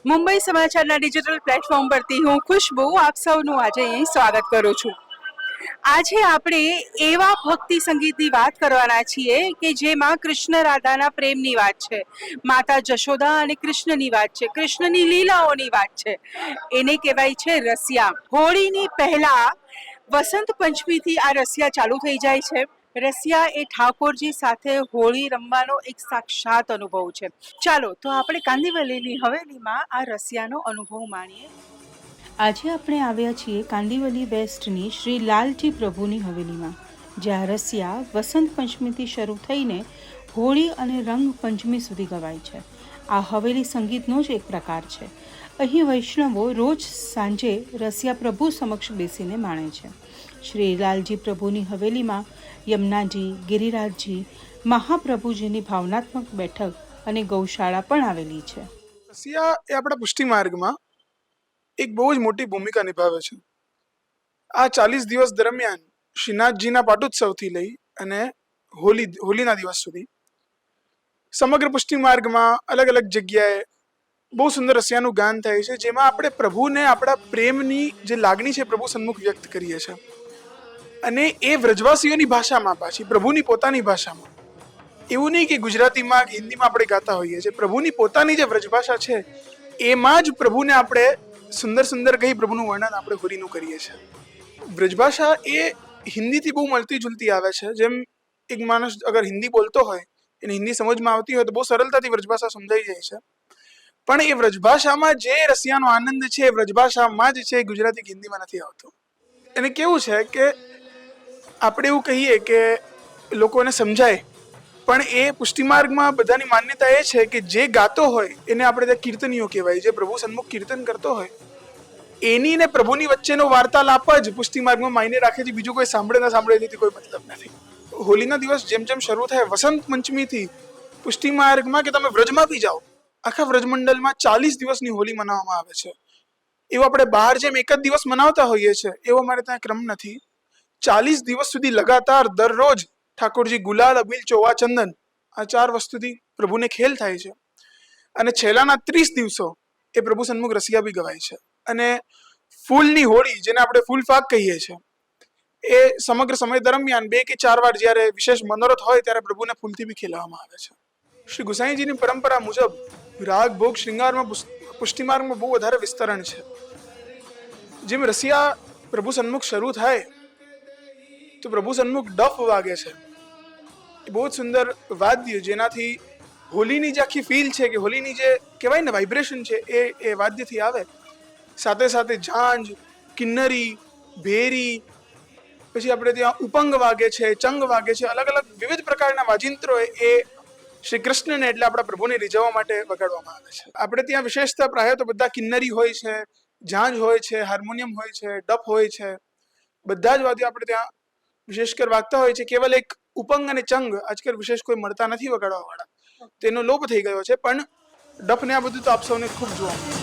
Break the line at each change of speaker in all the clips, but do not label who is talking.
મુંબઈ સમાચારના digital platform પરથી હું ખુશ્બુ આપ સૌનું આજે અહીં સ્વાગત કરું છું. આજે આપણે એવા ભક્તિ સંગીતની વાત કરવાના છીએ કે જેમાં કૃષ્ણ રાધાના પ્રેમની વાત છે, માતા જશોદા અને કૃષ્ણની વાત છે, કૃષ્ણની લીલાઓની વાત છે. એને કહેવાય છે રસિયા. હોળીની પહેલા વસંત પંચમીથી આ રસિયા ચાલુ થઈ જાય છે. રસિયા એ ઠાકોરજી સાથે હોળી રમવાનો એક સાક્ષાત અનુભવ છે. ચાલો તો આપણે કાંદિવલીની હવેલીમાં આ રસિયાનો અનુભવ માણીએ. આજે આપણે આવ્યા છીએ કાંદિવલી વેસ્ટની શ્રી લાલજી પ્રભુની હવેલીમાં, જ્યાં રસિયા વસંત પંચમીથી શરૂ થઈને હોળી અને રંગ પંચમી સુધી ગવાય છે. આ હવેલી સંગીતનો જ એક પ્રકાર છે. અહીં વૈષ્ણવો રોજ સાંજે રસિયા પ્રભુ સમક્ષ બેસીને માણે છે. શ્રી લાલજી પ્રભુની હવેલીમાં યમુનાજી, ગિરિરાજજી, મહાપ્રભુજીની ભાવનાત્મક બેઠક અને ગૌશાળા પણ આવેલી છે.
રસિયા એ આપણા પુષ્ટિ માર્ગમાં એક બહુ જ મોટી ભૂમિકા નિભાવે છે. આ 40 દિવસ દરમિયાન શ્રીનાથજીના પાટોત્સવથી લઈ અને હોલીના દિવસ સુધી સમગ્ર પુષ્ટિ માર્ગમાં અલગ અલગ જગ્યાએ બહુ સુંદર રસિયાનું ગાન થાય છે, જેમાં આપણે પ્રભુને આપણા પ્રેમની જે લાગણી છે પ્રભુ સન્મુખ વ્યક્ત કરીએ છીએ. અને એ વ્રજવાસીઓની ભાષામાં, પાછી પ્રભુની પોતાની ભાષામાં. એવું નહીં કે ગુજરાતીમાં કે હિન્દીમાં આપણે ગાતા હોઈએ છીએ. પ્રભુની પોતાની જે વ્રજભાષા છે એમાં જ પ્રભુને આપણે સુંદર સુંદર કહી પ્રભુનું વર્ણન આપણે હોલીનું કરીએ છીએ. વ્રજભાષા એ હિન્દીથી બહુ મળતી જુલતી આવે છે. જેમ એક માણસ અગર હિન્દી બોલતો હોય, એને હિન્દી સમજમાં આવતી હોય તો બહુ સરળતાથી વ્રજભાષા સમજાઈ જાય છે. પણ એ વ્રજભાષામાં જે રસિયાનો આનંદ છે એ વ્રજભાષામાં જ છે, ગુજરાતી કે હિન્દીમાં નથી આવતો. એને કેવું છે કે આપણે એવું કહીએ કે લોકોને સમજાય, પણ એ પુષ્ટિ માર્ગમાં બધાની માન્યતા એ છે કે જે ગાતો હોય એને આપણે ત્યાં કીર્તનીઓ કહેવાય. જે પ્રભુ સન્મુખ કીર્તન કરતો હોય એની ને પ્રભુની વચ્ચેનો વાર્તાલાપ જ પુષ્ટિ માર્ગમાં માયને રાખે છે. બીજું કોઈ સાંભળે ના સાંભળે એથી કોઈ મતલબ નથી. હોલીના દિવસ જેમ જેમ શરૂ થાય વસંત પંચમીથી પુષ્ટિ માર્ગમાં કે તમે વ્રજમાં બી જાઓ, આખા વ્રજમંડળમાં 40 દિવસની હોલી મનાવવામાં આવે છે. એવું આપણે બહાર જેમ એક જ દિવસ મનાવતા હોઈએ છીએ એવો અમારે ત્યાં ક્રમ નથી. 40 દિવસ સુધી લગાતાર દરરોજ ઠાકોરજી ગુલાલ, અબીલ, ચોવા, ચંદન આ 4 વસ્તુથી પ્રભુને ખેલ થાય છે. અને છેલ્લાના 30 દિવસો એ પ્રભુ સન્મુખ રસિયા બી ગવાય છે. અને ફૂલની હોળી, જેને આપણે ફૂલ ફાગ કહીએ છીએ, એ સમગ્ર સમય દરમિયાન 2 કે 4 વાર જ્યારે વિશેષ મનોરથ હોય ત્યારે પ્રભુને ફૂલથી બી ખેલાવવામાં આવે છે. શ્રી ગુસાઈજીની પરંપરા મુજબ રાગ, ભોગ, શૃંગારમાં પુષ્ટિ માર્ગમાં બહુ વધારે વિસ્તરણ છે. જેમ રસિયા પ્રભુ સન્મુખ શરૂ થાય તો પ્રભુ સન્મુખ ડફ વાગે છે. બહુ જ સુંદર વાદ્ય, જેનાથી હોલીની જે આખી ફીલ છે કે હોલીની જે કહેવાય ને વાઇબ્રેશન છે એ વાદ્યથી આવે. સાથે સાથે ઝાંઝ, કિન્નરી, ભેરી, પછી આપણે ત્યાં ઉપંગ વાગે છે, ચંગ વાગે છે. અલગ અલગ વિવિધ પ્રકારના વાજિંત્રો એ શ્રી કૃષ્ણને એટલે આપણા પ્રભુને રીઝવવા માટે વગાડવામાં આવે છે. આપણે ત્યાં વિશેષતા પ્રાય તો બધા કિન્નરી હોય છે, ઝાંઝ હોય છે, હાર્મોનિયમ હોય છે, ડફ હોય છે. બધા જ વાદ્યો આપણે ત્યાં વિશેષકર વાગતા હોય છે. કેવલ એક ઉપંગ અને ચંગ આજકાલ વિશેષ કોઈ મળતા નથી વગાડવા વાળા, તેનો લોપ થઈ ગયો છે. પણ ડફ ને આ બધું તો આપ સૌને ખૂબ જોવા મળે.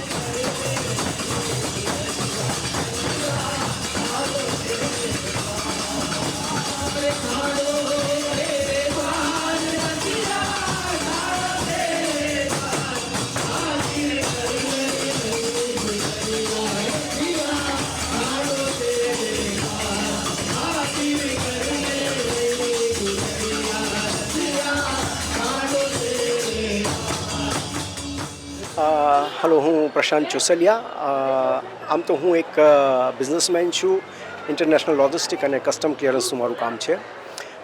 હલો, હું પ્રશાંત ચોસલિયા. આમ તો હું એક બિઝનેસમેન છું. ઇન્ટરનેશનલ લોજિસ્ટિક અને કસ્ટમ ક્લિયરન્સનું મારું કામ છે.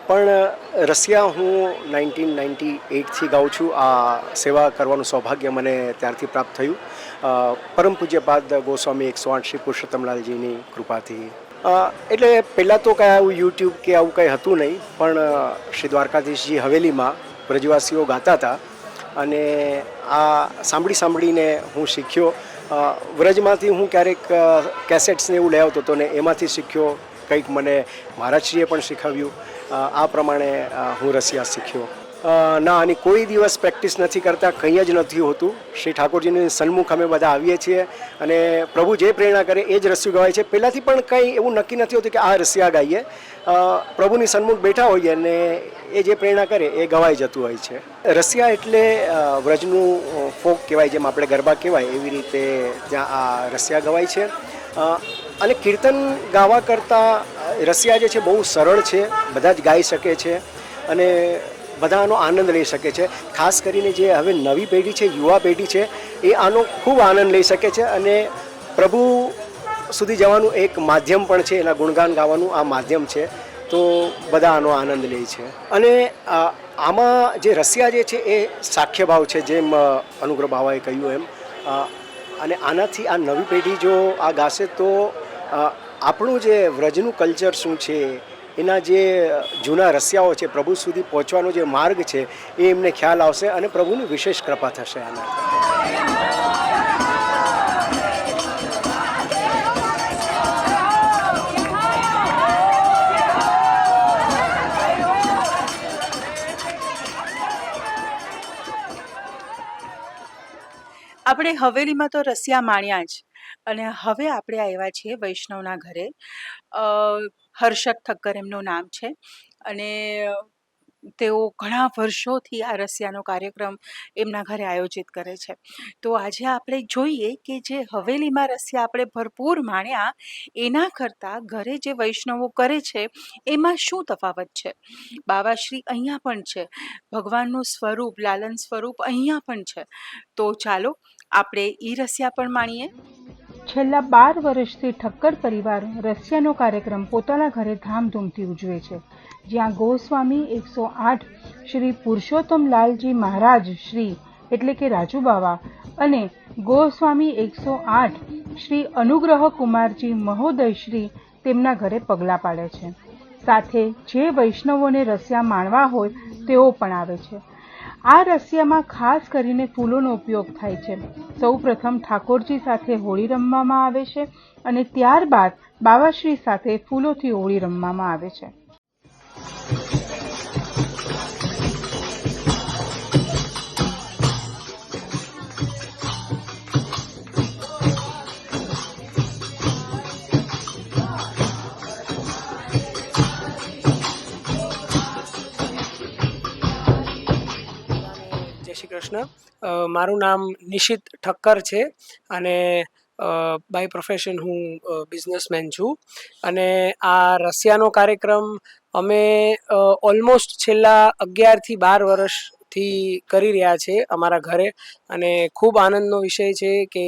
પણ રસિયા હું 1998થી ગાઉં છું. આ સેવા કરવાનું સૌભાગ્ય મને ત્યારથી પ્રાપ્ત થયું, પરમ પૂજ્યપાદ ગોસ્વામી 108 શ્રી પુરુષોત્તમલાલજીની કૃપાથી. એટલે પહેલાં તો કાંઈ આવું યુટ્યુબ કે આવું કંઈ હતું નહીં, પણ શ્રી દ્વારકાધીશજી હવેલીમાં વ્રજવાસીઓ ગાતા હતા અને આ સાંભળીને હું શીખ્યો. વ્રજમાંથી હું ક્યારેક કેસેટ્સને એવું લઈ આવતો હતો ને એમાંથી શીખ્યો. કંઈક મને મહારાજશ્રીએ પણ શીખવ્યું. આ પ્રમાણે હું રસિયા શીખ્યો. ના આની કોઈ દિવસ પ્રેક્ટિસ નથી કરતા, કંઈ જ નથી હોતું. શ્રી ઠાકોરજીની સન્મુખ અમે બધા આવીએ છીએ અને પ્રભુ જે પ્રેરણા કરે એ જ રસ્યું ગવાય છે. પહેલાંથી પણ કંઈ એવું નક્કી નથી હોતું કે આ રસિયા ગાઈએ. પ્રભુની સન્મુખ બેઠા હોઈએ અને એ જે પ્રેરણા કરે એ ગવાઈ જતું હોય છે. રસિયા એટલે વ્રજનું ફોક કહેવાય, જેમ આપણે ગરબા કહેવાય એવી રીતે ત્યાં આ રસિયા ગવાય છે. અને કીર્તન ગાવા કરતાં રસિયા જે છે બહુ સરળ છે, બધા જ ગાઈ શકે છે અને બધા આનો આનંદ લઈ શકે છે. ખાસ કરીને જે હવે નવી પેઢી છે, યુવા પેઢી છે, એ આનો ખૂબ આનંદ લઈ શકે છે અને પ્રભુ સુધી જવાનું એક માધ્યમ પણ છે, એના ગુણગાન ગાવાનું આ માધ્યમ છે, તો બધા આનો આનંદ લે છે. અને આમાં જે રસિયા જે છે એ સાખ્ય ભાવ છે, જેમ અનુગ્રહ બાવાએ કહ્યું એમ. અને આનાથી આ નવી પેઢી જો આ ગાશે તો આપણું જે વ્રજનું કલ્ચર શું છે, એના જે જૂના રસિયાઓ છે, પ્રભુ સુધી પહોંચવાનો જે માર્ગ છે એ એમને ખ્યાલ આવશે અને પ્રભુની વિશેષ કૃપા થશે આના.
આપણે હવેલીમાં તો રસિયા માણ્યા જ, અને હવે આપણે આવ્યા છીએ વૈષ્ણવના ઘરે. હર્ષદ ઠક્કર એમનું નામ છે અને તેઓ ઘણા વર્ષોથી આ રસિયાનો કાર્યક્રમ એમના ઘરે આયોજિત કરે છે. તો આજે આપણે જોઈએ કે જે હવેલીમાં રસિયા આપણે ભરપૂર માણ્યા, એના કરતાં ઘરે જે વૈષ્ણવો કરે છે એમાં શું તફાવત છે. બાવાશ્રી અહીંયા પણ છે, ભગવાનનું સ્વરૂપ, લાલન સ્વરૂપ અહીંયા પણ છે. તો ચાલો આપણે ઈ રસિયા પણ માણીએ.
છેલ્લા 12 વર્ષથી ઠક્કર પરિવાર રસિયાનો કાર્યક્રમ પોતાના ઘરે ધામધૂમથી ઉજવે છે, જ્યાં ગોસ્વામી 108 શ્રી પુરુષોત્તમલાલજી મહારાજ શ્રી એટલે કે રાજુ બાવા અને ગોસ્વામી 108 શ્રી અનુગ્રહ કુમારજી મહોદય શ્રી તેમના ઘરે પગલાં પાડે છે. સાથે જે વૈષ્ણવોને રસિયા માણવા હોય તેઓ પણ આવે છે. આ રસિયામાં ખાસ કરીને ફૂલોનો ઉપયોગ થાય છે. સૌપ્રથમ ઠાકોરજી સાથે હોળી રમવામાં આવે છે અને ત્યારબાદ બાવાશ્રી સાથે ફૂલોથી હોળી રમવામાં આવે છે.
શ્રી કૃષ્ણ. મારું નામ નિશિત ઠક્કર છે અને બાય પ્રોફેશન હું બિઝનેસમેન છું. અને આ રસિયાનો કાર્યક્રમ અમે ઓલમોસ્ટ છેલ્લા 11 થી 12 વર્ષથી કરી રહ્યા છે અમારા ઘરે. અને ખૂબ આનંદનો વિષય છે કે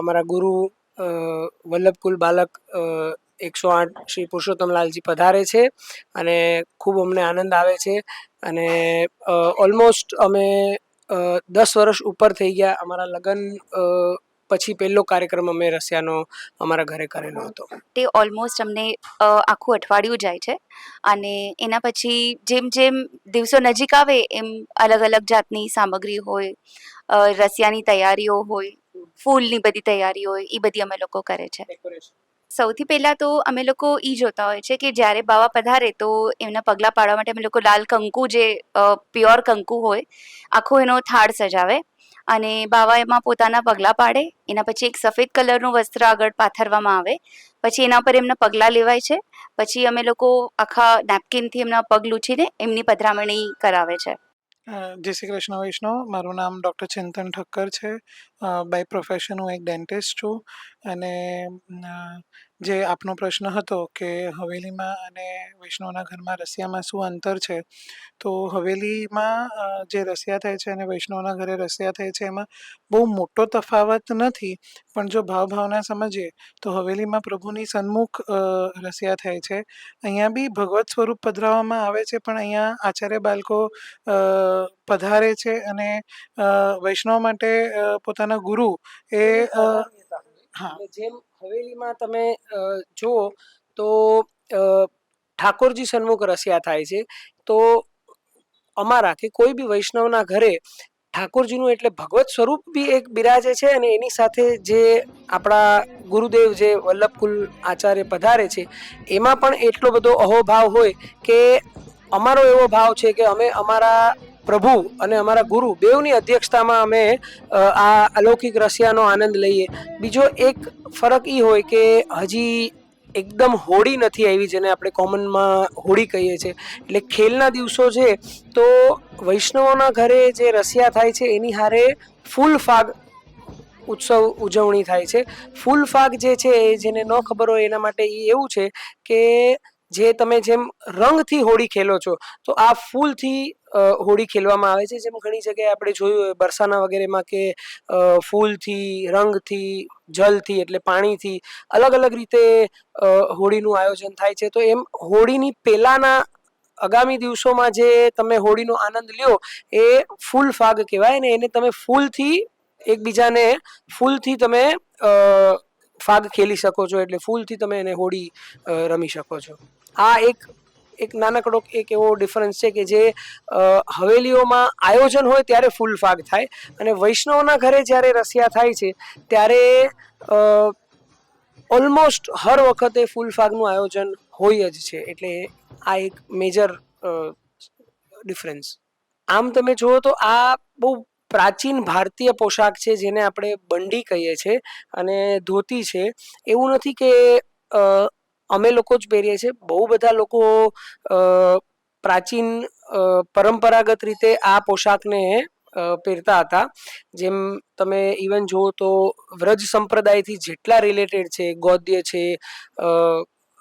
અમારા ગુરુ વલ્લભકુલ બાલક 108 શ્રી પુરુષોત્તમલાલજી પધારે છે અને ખૂબ અમને આનંદ આવે છે. અને ઓલમોસ્ટ અમે 10 વર્ષ ઉપર થઈ ગયા. અમારા લગ્ન પછી પહેલો કાર્યક્રમ અમે રસિયાનો અમારા ઘરે કરેલો હતો.
તે ઓલમોસ્ટ અમને આખું અઠવાડિયું જાય છે અને એના પછી જેમ જેમ દિવસો નજીક આવે એમ અલગ અલગ જાતની સામગ્રી હોય, રસિયાની તૈયારીઓ હોય, ફૂલની બધી તૈયારી હોય, એ બધી અમે લોકો કરે છે. સૌથી પહેલાં તો અમે લોકો એ જોતા હોય છે કે જ્યારે બાવા પધારે તો એમના પગલાં પાડવા માટે અમે લોકો લાલ કંકુ, જે પ્યોર કંકુ હોય, આખો એનો થાળ સજાવે અને બાવા એમાં પોતાના પગલાં પાડે. એના પછી એક સફેદ કલરનું વસ્ત્ર આગળ પાથરવામાં આવે, પછી એના પર એમના પગલાં લેવાય છે. પછી અમે લોકો આખા નેપકિનથી એમના પગ લૂછીને એમની પધરામણી કરાવે છે.
જય શ્રી કૃષ્ણ વૈષ્ણવ. મારું નામ ડૉક્ટર ચિંતન ઠક્કર છે. બાય પ્રોફેશન હું એક ડેન્ટિસ્ટ છું. અને જે આપનો પ્રશ્ન હતો કે હવેલીમાં અને વૈષ્ણવના ઘરમાં રસિયામાં શું અંતર છે, તો હવેલીમાં જે રસિયા થાય છે અને વૈષ્ણવના ઘરે રસિયા થાય છે એમાં બહુ મોટો તફાવત નથી. પણ જો ભાવના સમજીએ તો હવેલીમાં પ્રભુની સન્મુખ રસિયા થાય છે. અહીંયા બી ભગવત સ્વરૂપ પધરાવવામાં આવે છે, પણ અહીંયા આચાર્ય બાળકો પધારે છે અને વૈષ્ણવ માટે પોતાના ગુરુ એ
હા, જેમ હવેલીમાં તમે જુઓ તો ઠાકોરજી સન્મુખ રસિયા થાય છે. તો અમારા કે કોઈ બી વૈષ્ણવના ઘરે ઠાકોરજીનું એટલે ભગવત સ્વરૂપ બી એક બિરાજે છે અને એની સાથે જે આપણા ગુરુદેવ જે વલ્લભકુલ આચાર્ય પધારે છે એમાં પણ એટલો બધો અહોભાવ હોય કે અમારો એવો ભાવ છે કે અમે અમારા પ્રભુ અને અમારા ગુરુ બેવની અધ્યક્ષતામાં અમે આ અલૌકિક રસિયાનો આનંદ લઈએ. બીજો એક ફરક એ હોય કે હજી એકદમ હોળી નથી આવી, જેને આપણે કોમનમાં હોળી કહીએ છીએ, એટલે ખેલના દિવસો છે. તો વૈષ્ણવોના ઘરે જે રસિયા થાય છે એની હારે ફૂલ ફાગ ઉત્સવ ઉજવણી થાય છે. ફૂલ ફાગ જે છે એ જેને ન ખબર હોય એના માટે એ એવું છે કે જે તમે જેમ રંગથી હોળી ખેલો છો તો આ ફૂલથી હોળી ખેલવામાં આવે છે. જેમ ઘણી જગ્યાએ આપણે જોયું હોય બરસાના વગેરેમાં કે ફૂલથી, રંગથી, જલથી એટલે પાણીથી અલગ અલગ રીતે હોળીનું આયોજન થાય છે. તો એમ હોળીની પહેલાના આગામી દિવસોમાં જે તમે હોળીનો આનંદ લ્યો એ ફૂલ ફાગ કહેવાય ને એને તમે ફૂલથી એકબીજાને ફૂલથી તમે ફાગ ખેલી શકો છો, એટલે ફૂલથી તમે એને હોળી રમી શકો છો. આ એક નાનકડો એક એવો ડિફરન્સ છે કે જે હવેલીઓમાં આયોજન હોય ત્યારે ફૂલ ફાગ થાય અને વૈષ્ણવના ઘરે જ્યારે રસિયા થાય છે ત્યારે ઓલમોસ્ટ હર વખતે ફૂલ ફાગનું આયોજન હોય જ છે. એટલે આ એક મેજર ડિફરન્સ. આમ તમે જુઓ તો આ બહુ પ્રાચીન ભારતીય પોશાક છે જેને આપણે બંડી કહીએ છીએ અને ધોતી છે. એવું નથી કે અમે લોકો જ પહેરીએ છીએ, બહુ બધા લોકો પ્રાચીન પરંપરાગત રીતે આ પોશાકને પહેરતા હતા. જેમ તમે ઇવન જુઓ તો વ્રજ સંપ્રદાયથી જેટલા રિલેટેડ છે, ગૌદ્ય છે,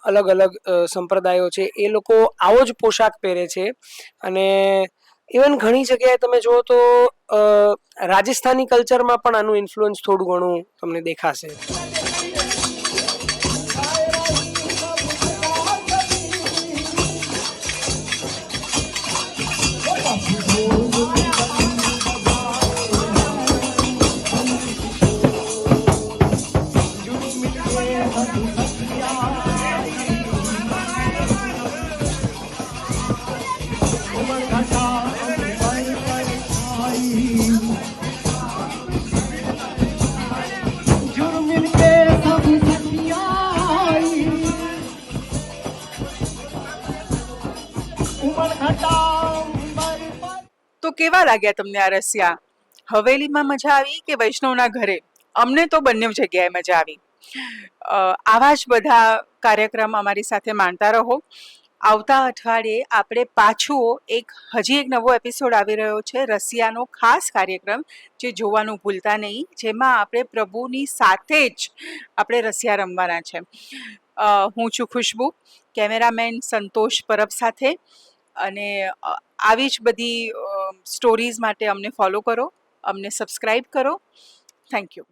અલગ અલગ સંપ્રદાયો છે, એ લોકો આવો જ પોશાક પહેરે છે. અને ઇવન ઘણી જગ્યાએ તમે જુઓ તો રાજસ્થાની કલ્ચરમાં પણ આનું ઇન્ફ્લુઅન્સ થોડું ઘણું તમને દેખાશે.
તો કેવા લાગ્યા તમને આ રસિયા? હવેલીમાં મજા આવી કે વૈષ્ણવના ઘરે? અમને તો બંને જગ્યાએ મજા આવી. આવા જ બધા કાર્યક્રમ અમારી સાથે માણતા રહો. આવતા અઠવાડિયે આપણે હજી એક નવો એપિસોડ આવી રહ્યો છે, રસિયાનો ખાસ કાર્યક્રમ, જે જોવાનું ભૂલતા નહીં, જેમાં આપણે પ્રભુની સાથે જ આપણે રસિયા રમવાના છે. હું છું ખુશ્બુ, કેમેરામેન સંતોષ પરબ સાથે. અને આવી જ બધી સ્ટોરીઝ માટે અમને ફોલો કરો, અમને સબસ્ક્રાઈબ કરો. Thank you.